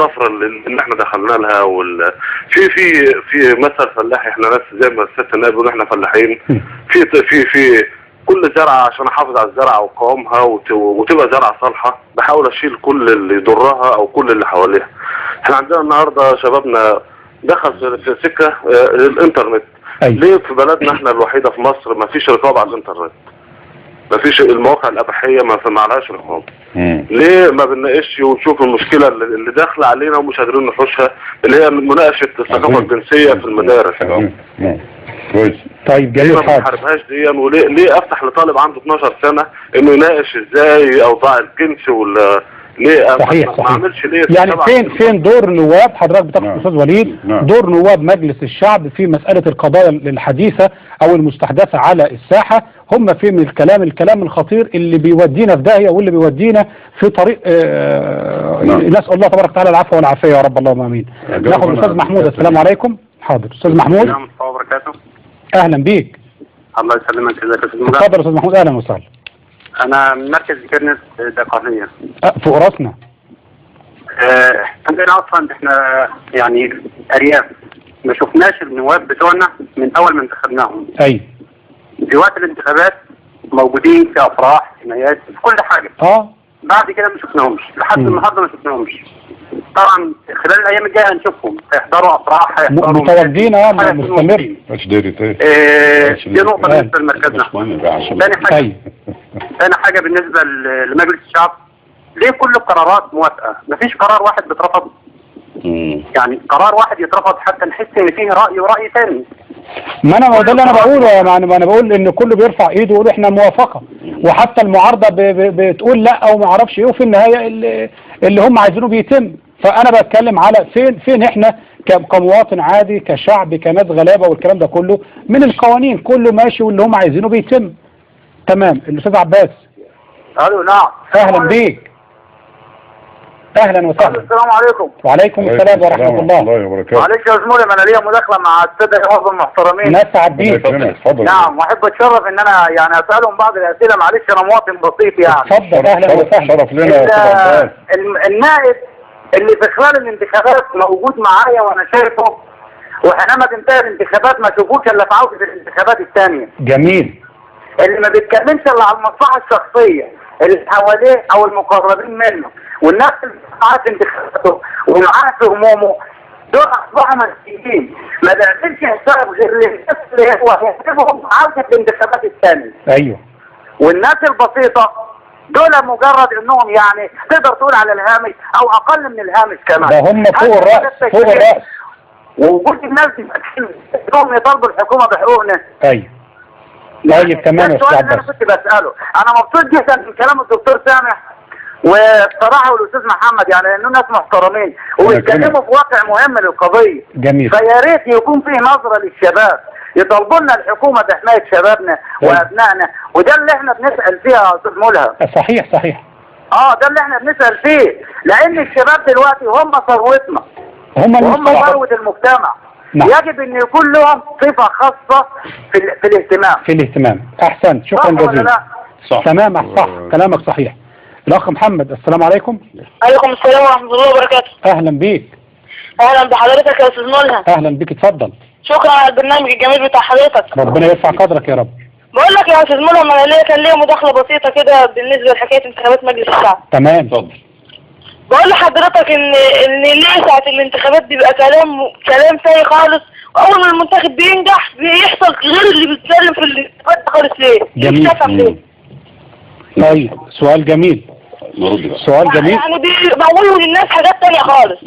والطفره اللي احنا دخلنا لها في مثل فلاحي، احنا ناس زي ما الست النائب بيقولوا احنا فلاحين. في كل زرعه عشان احافظ على الزرعه وقوامها وتبقى زرعه صالحه بحاول اشيل كل اللي يضرها او كل اللي حواليها. احنا عندنا النهارده شبابنا دخل في سكه الانترنت. ليه في بلدنا احنا الوحيده في مصر ما فيش رقابه على الانترنت؟ ما فيش المواقع الاباحيه ما عليهاش رقابه. ليه ما بنناقش ونشوف المشكله اللي داخله علينا ومش قادرين نحوشها، اللي هي مناقشه الثقافه الجنسيه في المدارس؟ كويس. طيب جميل. ما بنحاربهاش دي، وليه افتح لطالب عنده 12 سنه انه يناقش ازاي اوضاع الجنس ولا ليه؟ صحيح ما اعملش ليه؟ يعني فين دور نواب حضرتك بتاخد استاذ وليد؟ دور نواب مجلس الشعب في مساله القضايا الحديثه او المستحدثه على الساحه، هم في من الكلام الخطير اللي بيودينا في داهيه واللي بيودينا في طريق نسال الله تبارك وتعالى العفو والعافيه يا رب، اللهم امين. ناخد الاستاذ محمود. السلام عليكم. حاضر استاذ محمود. السلام عليكم وبركاته. اهلا بيك. الله يسلمك. ازيك يا استاذ محمود؟ اتفضل يا استاذ محمود. اهلا وسهلا. انا من مركز كرنس دقهليه. فوق راسنا. عندنا اصلا احنا يعني ارياف ما شفناش النواب بتوعنا من اول ما انتخبناهم. ايوه. في وقت الانتخابات موجودين في افراح حمايات في كل حاجه. بعد كده ما شفناهمش لحد النهارده ما شفناهمش. طبعا خلال الايام الجايه هنشوفهم، هيحضروا افراح، هيحضروا متواجدين مستمر. دي نقطه بالنسبه لمركزنا. ثاني حاجه بالنسبه لمجلس الشعب، ليه كل القرارات موافقه؟ مفيش قرار واحد بيترفض. يعني قرار واحد يترفض حتى نحس ان فيه راي ورأي ثاني. ما انا ده اللي انا بقوله، يعني ما انا بقول ان كله بيرفع ايده ويقول احنا موافقه، وحتى المعارضه بتقول لا او ما اعرفش ايه، وفي النهايه اللي هم عايزينه بيتم. فانا بتكلم على فين احنا كمواطن عادي كشعب كناس غلابه والكلام ده كله من القوانين، كله ماشي واللي هم عايزينه بيتم. تمام. الاستاذ عباس. الو. نعم. اهلا بيك. اهلا وسهلا. السلام عليكم. وعليكم السلام ورحمه الله وبركاته. معلش يا زميلي، ما انا ليا مداخله مع الساده الاخوه المحترمين. نسعد بيك. نعم، واحب اتشرف ان انا يعني اسالهم بعض الاسئله. معلش انا مواطن بسيط يعني. اتفضل. اهلا وسهلا. شرف لنا. النائب اللي في خلال الانتخابات موجود معايا وانا شايفه، وحينما تنتهي الانتخابات ما اشوفوش الا في عوده الانتخابات الثانيه. جميل. اللي ما بيتكلمش الا على المصلحه الشخصيه اللي حواليه او المقربين منه، والناس اللي معاه في انتخاباته ومعاه في همومه، دول اصبحوا مسؤولين ما بيعملش حساب غير للناس اللي هو هيحسبهم عوده الانتخابات الثانيه. ايوه. والناس البسيطه دول مجرد انهم يعني تقدر تقول على الهامش او اقل من الهامش كمان. ده هم فوق الراس. فوق الراس. ووجود الناس دي انهم يطالبوا الحكومه بحقوقنا. ايوه. طيب تمام يا استاذ عباس. انا كنت بساله، انا مبسوط جدا من كلام الدكتور سامح والصراحه والاستاذ محمد، يعني لانه ناس محترمين وبيتكلموا في واقع مهم للقضيه. جميل. فيا ريت يكون فيه نظره للشباب، يطالبوا لنا الحكومه بحمايه شبابنا وابنائنا، وده اللي احنا بنسال فيها يا استاذ ملهم. صحيح. ده اللي احنا بنسال فيه، لان الشباب دلوقتي هم ثروتنا، هم ثروه المجتمع. نعم. يجب ان يكون لهم صفه خاصه في الاهتمام. احسنت. شكرا جزيلا. صح. تمام. صح. كلامك صحيح. الاخ محمد. السلام عليكم. عليكم السلام ورحمه الله وبركاته. اهلا بيك. اهلا بحضرتك يا استاذ ملهم. اهلا بيك. اتفضل. شكرا على البرنامج الجميل بتاع حضرتك. ربنا يرفع قدرك يا رب. بقول لك يا استاذ ملهم، انا كان ليا مداخله بسيطه كده بالنسبه لحكايه انتخابات مجلس الشعب. تمام. اتفضل. بقول لحضرتك ان ليه ساعه الانتخابات بيبقى كلام ساي خالص، واول ما المنتخب بينجح بيحصل غير اللي بيتكلم في الانتخابات خالص. ليه؟ جميل. طيب سؤال جميل. سؤال جميل. يعني بيقولوا للناس حاجات تانية خالص.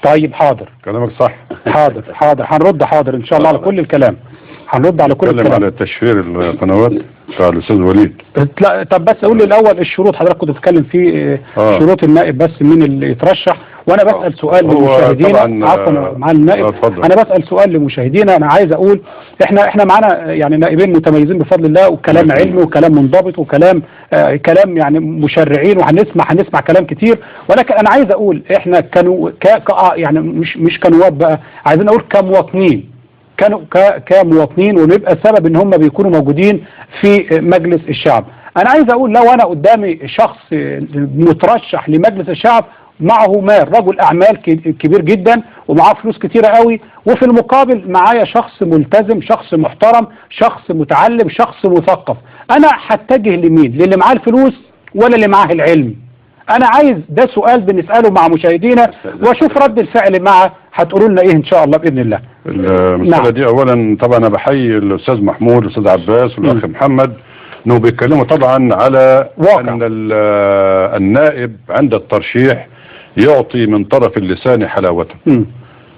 طيب حاضر. كلامك صح. حاضر هنرد. حاضر ان شاء الله على كل الكلام. هنرد على كل الكلام. على تشفير القنوات بتاع الاستاذ وليد. لا طب بس قول لي الاول الشروط، حضرتك كنت بتتكلم في شروط النائب، بس مين اللي يترشح، وانا بسال سؤال لمشاهدينا. عفوا مع النائب. انا بسال سؤال لمشاهدينا. انا عايز اقول احنا معانا يعني نائبين متميزين بفضل الله، وكلام علمي وكلام منضبط وكلام كلام يعني مشرعين، وهنسمع كلام كتير. ولكن انا عايز اقول احنا كانوا يعني مش كنواب بقى، عايزين اقول كمواطنين، كانوا كمواطنين، ونبقى سبب ان هم بيكونوا موجودين في مجلس الشعب. انا عايز اقول لو انا قدامي شخص مترشح لمجلس الشعب معه مال، رجل اعمال كبير جدا ومعاه فلوس كتيره قوي، وفي المقابل معايا شخص ملتزم، شخص محترم، شخص متعلم، شخص مثقف. انا هتجه لمين؟ للي معاه الفلوس ولا اللي معاه العلم؟ انا عايز ده سؤال بنساله مع مشاهدينا واشوف رد الفعل معه هتقولوا لنا ايه ان شاء الله باذن الله. المساله دي اولا طبعا انا بحيي الاستاذ محمود والاستاذ عباس والاخ محمد انه بيتكلموا طبعا على واقع. ان النائب عند الترشيح يعطي من طرف اللسان حلاوته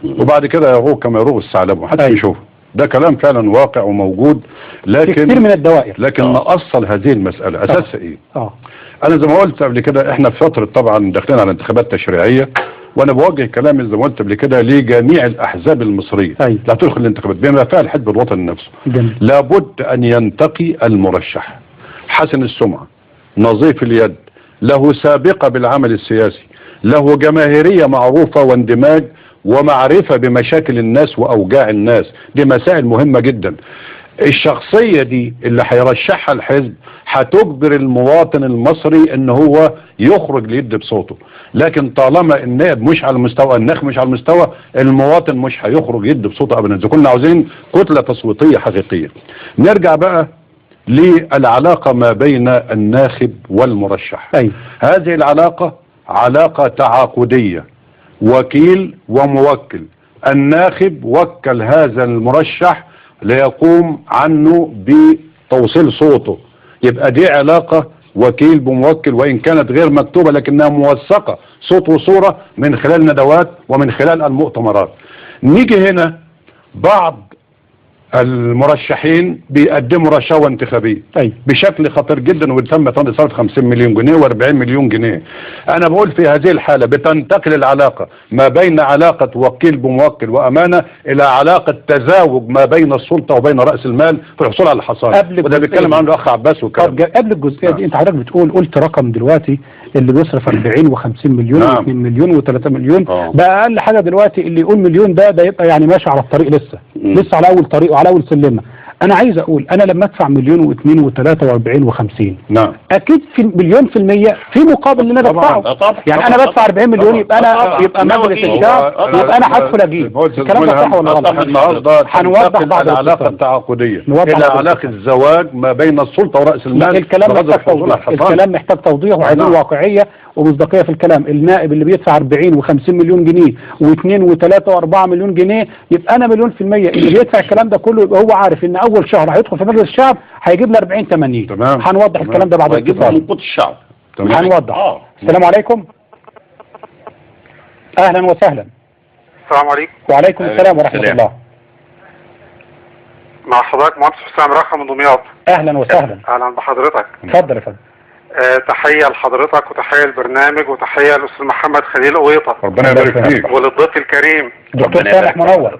وبعد كده يروغ كما يروغ الثعلب وحتى يشوف. ده كلام فعلا واقع وموجود، لكن كتير من الدوائر. لكن نأصل هذه المسألة اساسها ايه؟ انا زي ما قلت قبل كده احنا في فترة طبعا داخلين على انتخابات تشريعية، وانا بوجه كلامي زي ما قلت قبل كده لجميع الاحزاب المصرية لا تدخل الانتخابات بما فيها الحزب الوطني نفسه. لابد ان ينتقي المرشح حسن السمعة، نظيف اليد، له سابقة بالعمل السياسي، له جماهيرية معروفة واندماج ومعرفة بمشاكل الناس وأوجاع الناس. دي مسائل مهمة جدا. الشخصية دي اللي هيرشحها الحزب هتجبر المواطن المصري ان هو يخرج ليد بصوته، لكن طالما النائب مش على المستوى، الناخب مش على المستوى، المواطن مش هيخرج يد بصوته ابدا اذا كنا عاوزين كتلة تصويتية حقيقية. نرجع بقى للعلاقة ما بين الناخب والمرشح. هذه العلاقة علاقة تعاقدية، وكيل وموكل. الناخب وكل هذا المرشح ليقوم عنه بتوصيل صوته، يبقى دي علاقة وكيل بموكل وإن كانت غير مكتوبة لكنها موثقة صوت وصورة من خلال ندوات ومن خلال المؤتمرات. نيجي هنا بعض المرشحين بيقدموا رشاوى انتخابيه بشكل خطير جدا وتم صرف 50 مليون جنيه و40 مليون جنيه. انا بقول في هذه الحاله بتنتقل العلاقه ما بين علاقه وكيل بموكل وامانه الى علاقه تزاوج ما بين السلطه وبين راس المال في الحصول على الحصانه، وده بيتكلم عنه الاخ عباس والكلام. قبل الجزئيه دي انت حضرتك قلت رقم دلوقتي اللي بيصرف 40 و50 مليون و2 مليون و3 مليون. بقى اقل حاجه دلوقتي اللي يقول مليون ده يبقى يعني ماشي على الطريق لسه على اول طريق وعلى اول سلمه. انا عايز اقول انا لما ادفع مليون و2 و3 و40 و50 اكيد في مليون في المية في مقابل اللي انا بدفعه. يعني انا بدفع 40 مليون يبقى انا يبقى مجلس الشعب يبقى انا هدخل اجيب. الكلام ده صح ولا غلط؟ النهارده هنوضح بعد العلاقه التعاقديه الى علاقه الزواج ما بين السلطه وراس المال. الكلام محتاج توضيح وعايزين واقعيه ومصداقيه في الكلام. النائب اللي بيدفع 40 و50 مليون جنيه و2 و3 و4 مليون جنيه يبقى انا مليون في المية اللي بيدفع الكلام ده كله يبقى هو عارف ان اول شهر هيدخل في مجلس الشعب هيجيب له 40 80. هنوضح الكلام ده بعد الاتصال. من قوت الشعب. هنوضح. السلام عليكم. اهلا وسهلا. السلام عليكم. وعليكم السلام ورحمه الله. مع حضرتك مهندس حسام رخا من دمياط. اهلا وسهلا. اهلا بحضرتك. اتفضل يا فندم. تحية لحضرتك وتحية للبرنامج وتحية للأستاذ محمد خليل قويطة. ربنا يبارك فيك. وللضيف الكريم دكتور صالح منور.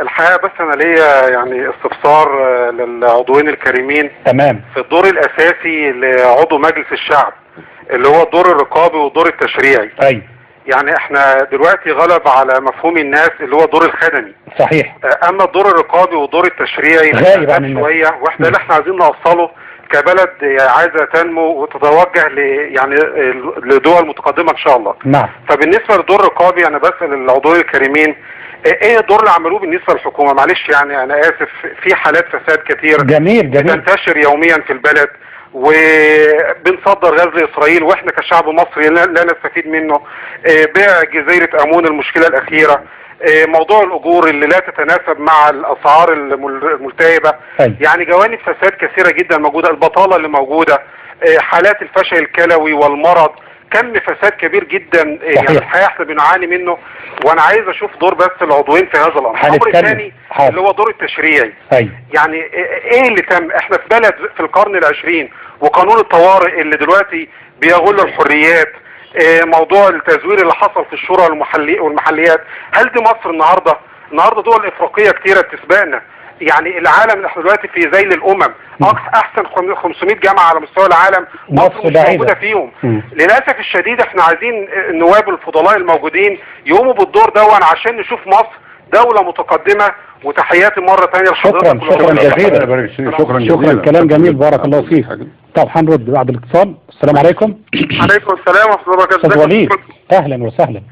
الحقيقة بس أنا ليا يعني استفسار للعضوين الكريمين. تمام. في الدور الأساسي لعضو مجلس الشعب اللي هو الدور الرقابي والدور التشريعي. يعني احنا دلوقتي غلب على مفهوم الناس اللي هو الدور الخدمي. صحيح. اما الدور الرقابي والدور التشريعي غايب عن الناس شوية، واحنا اللي احنا عايزين نوصله كبلد عايزة تنمو وتتوجه يعني لدول متقدمة ان شاء الله. نعم. فبالنسبة للدور الرقابي انا بسأل العضوين الكريمين ايه الدور اللي عملوه بالنسبة للحكومة؟ معلش يعني انا اسف، في حالات فساد كتير جميل بتنتشر يوميا في البلد وبنصدر غاز لإسرائيل واحنا كشعب مصري لا نستفيد منه. بيع جزيرة امون المشكلة الاخيرة، موضوع الاجور اللي لا تتناسب مع الاسعار الملتهبة. يعني جوانب فساد كثيرة جدا موجودة، البطالة اللي موجودة، حالات الفشل الكلوي والمرض، كم فساد كبير جدا. يعني الحقيقة احنا بنعاني منه، وانا عايز اشوف دور بس العضوين في هذا الامر. الامر الثاني اللي هو دور التشريعي. يعني ايه اللي تم؟ احنا في بلد في القرن ال20 وقانون الطوارئ اللي دلوقتي بيغل الحريات، موضوع التزوير اللي حصل في الشورى والمحليات. هل دي مصر النهارده دول افريقيه كتيره بتسبقنا؟ يعني العالم احنا دلوقتي في ذيل الامم، احسن 500 جامعه على مستوى العالم مصر مش موجوده فيهم. للاسف الشديد احنا عايزين النواب الفضلاء الموجودين يقوموا بالدور ده عشان نشوف مصر دولة متقدمة وتحياتي مرة تانية لحضرتك. شكرا جزيلا. شكرا كلام جميل بارك الله فيك. طب هنرد بعد الاتصال. السلام عليكم. عليكم السلام ورحمة الله وبركاته. استاذ وليد اهلا وسهلا.